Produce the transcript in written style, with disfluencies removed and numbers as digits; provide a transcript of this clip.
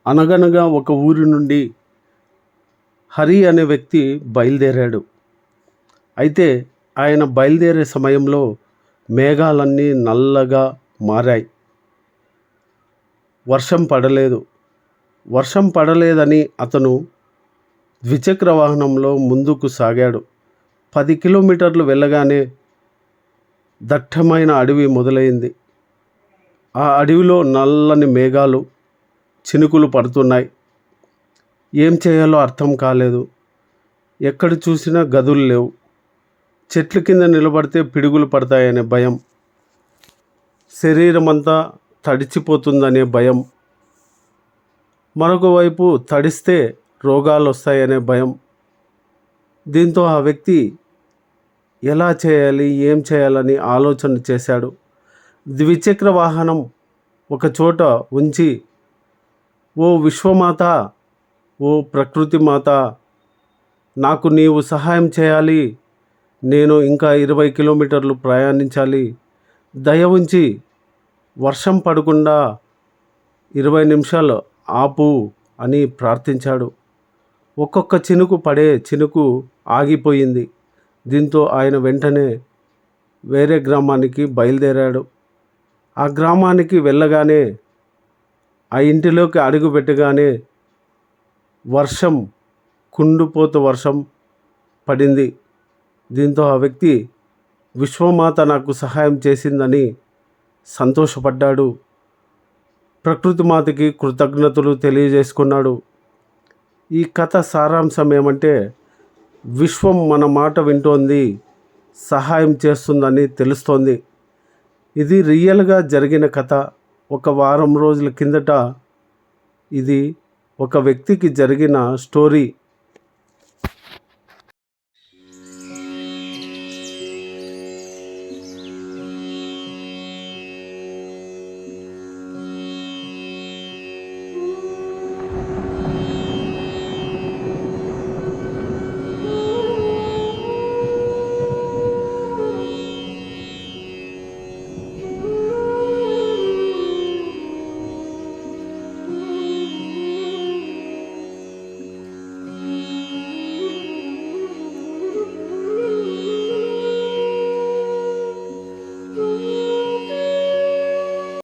అనగనగా ఒక ఊరి నుండి హరి అనే వ్యక్తి బయలుదేరాడు. అయితే ఆయన బయలుదేరే సమయంలో మేఘాలన్నీ నల్లగా మారాయి. వర్షం పడలేదని అతను ద్విచక్ర వాహనంలో ముందుకు సాగాడు. 10 కిలోమీటర్లు వెళ్ళగానే దట్టమైన అడవి మొదలైంది. ఆ అడవిలో నల్లని మేఘాలు చినుకులు పడుతున్నాయి. ఏం చేయాలో అర్థం కాలేదు. ఎక్కడ చూసినా గదులు లేవు. చెట్ల కింద నిలబడితే పిడుగులు పడతాయనే భయం, శరీరం అంతా తడిచిపోతుందనే భయం, మరొక వైపు తడిస్తే రోగాలు వస్తాయనే భయం. దీంతో ఆ వ్యక్తి ఎలా చేయాలి, ఏం చేయాలని ఆలోచన చేశాడు. ద్విచక్ర వాహనం ఒక చోట ఉంచి, ఓ విశ్వమాత, ఓ ప్రకృతి మాత, నాకు నీవు సహాయం చేయాలి. నేను ఇంకా 20 కిలోమీటర్లు ప్రయాణించాలి. దయ ఉంచి వర్షం పడకుండా 20 నిమిషాలు ఆపు అని ప్రార్థించాడు. ఒక్కొక్క చినుకు ఆగిపోయింది. దీంతో ఆయన వెంటనే వేరే గ్రామానికి బయలుదేరాడు. ఆ గ్రామానికి వెళ్ళగానే, ఆ ఇంటిలోకి అడుగు పెట్టగానే కుండిపోత వర్షం పడింది. దీంతో ఆ వ్యక్తి విశ్వమాత నాకు సహాయం చేసిందని సంతోషపడ్డాడు. ప్రకృతి మాతకి కృతజ్ఞతలు తెలియజేసుకున్నాడు. ఈ కథ సారాంశం ఏమంటే, విశ్వం మన మాట వింటోంది, సహాయం చేస్తుందని తెలుస్తోంది. ఇది రియల్గా జరిగిన కథ. ఒక వారం రోజుల కిందట ఇది ఒక వ్యక్తికి జరిగిన స్టోరీ.